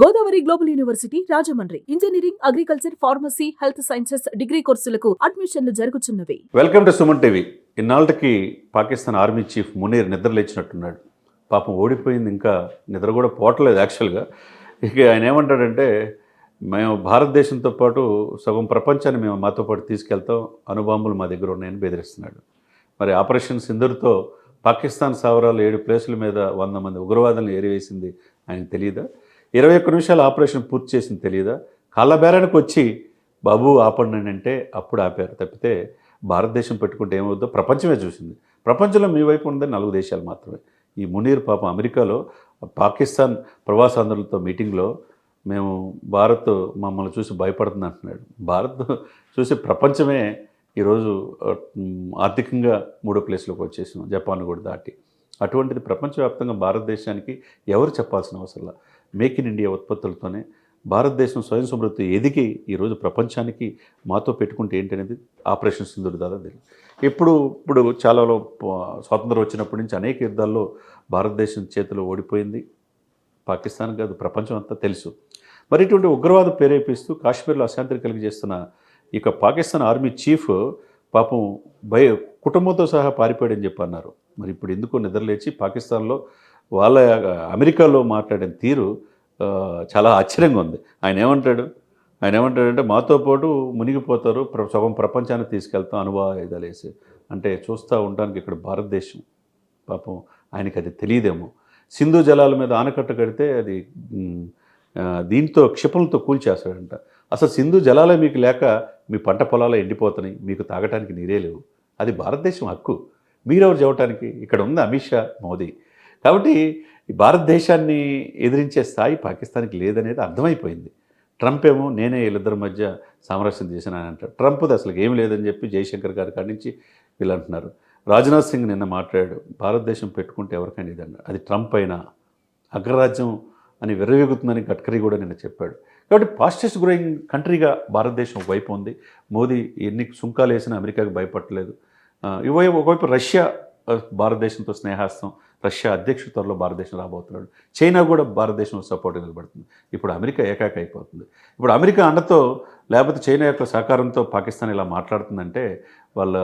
Godavari global university Rajahmundry engineering, agriculture, pharmacy, health sciences degree కోర్సులకు అడ్మిషన్లు జరుగుతున్నవి. Welcome to Suman TV. ఇన్నాళ్ళకి పాకిస్తాన్ ఆర్మీ చీఫ్ మునీర్ నిద్రలేచినట్టున్నాడు. పాపం ఓడిపోయింది, ఇంకా నిద్ర కూడా పోవట్లేదు యాక్చువల్గా. ఇక ఆయన ఏమంటాడంటే, మేము భారతదేశంతో పాటు సగం ప్రపంచాన్ని మేము మాతో పాటు తీసుకెళ్తాం, అణుబాంబులు మా దగ్గర ఉన్నాయని బెదిరిస్తున్నాడు. మరి ఆపరేషన్ సింధూర్తో పాకిస్తాన్ స్థావరాలు 7 ప్లేసుల మీద 100 మంది ఉగ్రవాదులను ఏరివేసింది ఆయనకు తెలియదా? 21 నిమిషాలు ఆపరేషన్ పూర్తి చేసింది తెలియదా? కాళ్ళబేరానికి వచ్చి బాబు ఆపండి అంటే అప్పుడు ఆపారు తప్పితే భారతదేశం పెట్టుకుంటే ఏమవుద్దో ప్రపంచమే చూసింది. ప్రపంచంలో మీ వైపు ఉన్నది 4 దేశాలు మాత్రమే. ఈ మునీర్ పాపం అమెరికాలో పాకిస్తాన్ ప్రవాసాంధ్రులతో మీటింగ్లో మేము భారత్ మమ్మల్ని చూసి భయపడుతుంది అంటున్నాడు. భారత్ చూసి ప్రపంచమే ఈరోజు ఆర్థికంగా 3వ ప్లేస్లోకి వచ్చేసాం, జపాన్ కూడా దాటి. అటువంటిది ప్రపంచవ్యాప్తంగా భారతదేశానికి ఎవరు చెప్పాల్సిన అవసరం. మేక్ ఇన్ ఇండియా ఉత్పత్తులతోనే భారతదేశం స్వయం సమృద్ధి ఎదిగి ఈరోజు ప్రపంచానికి మాతో పెట్టుకుంటే ఏంటనేది ఆపరేషన్ సింధూర్ దాదా తెలియదు. ఇప్పుడు చాలా స్వాతంత్రం వచ్చినప్పటి నుంచి అనేక యుద్ధాల్లో భారతదేశం చేతిలో ఓడిపోయింది. పాకిస్తాన్ కాదు, ప్రపంచం అంతా తెలుసు. మరి ఇటువంటి ఉగ్రవాదం ప్రేరేపిస్తూ కాశ్మీర్లో అశాంతిని కలిగజేస్తున్న ఇక పాకిస్తాన్ ఆర్మీ చీఫ్ పాపం కుటుంబంతో సహా పారిపోయాడని చెప్పి అన్నారు. మరి ఇప్పుడు ఎందుకో నిద్రలేచి పాకిస్తాన్లో వాళ్ళ అమెరికాలో మాట్లాడిన తీరు చాలా ఆశ్చర్యంగా ఉంది. ఆయన ఏమంటాడంటే మాతో పాటు మునిగిపోతారు, సగం ప్రపంచాన్ని తీసుకెళ్తాం అణువాయుధాలు వేసి అంటే చూస్తూ ఉండడానికి ఇక్కడ భారతదేశం పాపం ఆయనకి అది తెలియదేమో. సింధు జలాల మీద ఆనకట్ట కడితే అది దీంతో క్షిపణులతో కూల్చేస్తాడంట. అసలు సింధు జలాలే మీకు లేక మీ పంట పొలాలు ఎండిపోతున్నాయి, మీకు తాగటానికి నీరే లేవు. అది భారతదేశం హక్కు, మీరెవరు చెప్పడానికి? ఇక్కడ ఉంది అమిత్ షా, మోదీ. కాబట్టి ఈ భారతదేశాన్ని ఎదిరించే స్థాయి పాకిస్తాన్కి లేదనేది అర్థమైపోయింది. ట్రంప్ ఏమో నేనే వీళ్ళిద్దరి మధ్య సామరస్యం చేసిన ఆయన అంటారు. ట్రంప్ది అసలు ఏం లేదని చెప్పి జయశంకర్ గారి కాడి నుంచి వీళ్ళు అంటున్నారు. రాజ్నాథ్ సింగ్ నిన్న మాట్లాడాడు, భారతదేశం పెట్టుకుంటే ఎవరికైనా ఇది అన్నాడు. అది ట్రంప్ అయినా అగ్రరాజ్యం అని విర్రవీగుతుందని గడ్కరీ కూడా నిన్న చెప్పాడు. కాబట్టి ఫాస్టెస్ట్ గ్రోయింగ్ కంట్రీగా భారతదేశం వైపు ఉంది. మోదీ ఎన్ని సుంకాలు వేసినా అమెరికాకి భయపడలేదు. ఒకవైపు రష్యా భారతదేశంతో స్నేహాస్తం, రష్యా అధ్యక్షుడు త్వరలో భారతదేశం రాబోతున్నాడు. చైనా కూడా భారతదేశం సపోర్ట్ నిలబడుతుంది. ఇప్పుడు అమెరికా ఏకాక అయిపోతుంది. ఇప్పుడు అమెరికా అండతో లేకపోతే చైనా యొక్క సహకారంతో పాకిస్తాన్ ఇలా మాట్లాడుతుందంటే వాళ్ళ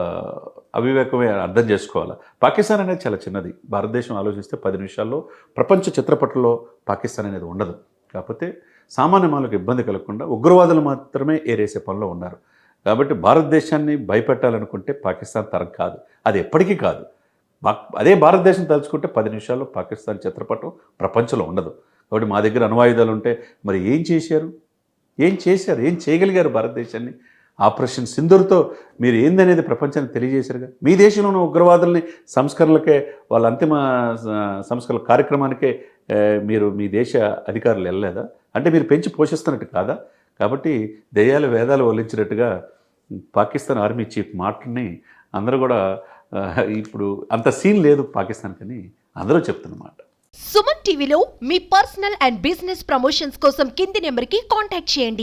అవివేకమే అర్థం చేసుకోవాలి. పాకిస్తాన్ అనేది చాలా చిన్నది. భారతదేశం ఆలోచిస్తే 10 నిమిషాల్లో ప్రపంచ చిత్రపటంలో పాకిస్తాన్ అనేది ఉండదు. కాకపోతే సామాన్య మానవులకు ఇబ్బంది కలగకుండా ఉగ్రవాదులు మాత్రమే ఏరేసే పనిలో ఉన్నారు. కాబట్టి భారతదేశాన్ని భయపెట్టాలనుకుంటే పాకిస్తాన్ తరం కాదు, అది ఎప్పటికీ కాదు. అదే భారతదేశం తలుచుకుంటే 10 నిమిషాల్లో పాకిస్తాన్ చిత్రపటం ప్రపంచంలో ఉండదు. కాబట్టి మా దగ్గర అణ్వాయుధాలు ఉంటే మరి ఏం చేశారు, ఏం చేయగలిగారు భారతదేశాన్ని? ఆపరేషన్ సింధూర్తో మీరు ఏందనేది ప్రపంచానికి తెలియజేశారుగా. మీ దేశంలోని ఉగ్రవాదుల్ని సంస్కరణలకే, వాళ్ళ అంతిమ సంస్కరణ కార్యక్రమానికే మీరు మీ దేశ అధికారులు వెళ్ళలేదా? అంటే మీరు పెంచి పోషిస్తున్నట్టు కాదా? కాబట్టి దెయ్యాలు వేదాలు వల్లించినట్టుగా పాకిస్తాన్ ఆర్మీ చీఫ్ మాటని అందరూ కూడా ఇప్పుడు అంత సీన్ లేదు పాకిస్తాన్ కని అందరూ చెప్తున్నమాట. సుమన్ టీవీలో మీ పర్సనల్ అండ్ బిజినెస్ ప్రమోషన్స్ కోసం కింది నెంబర్కి కాంటాక్ట్ చేయండి.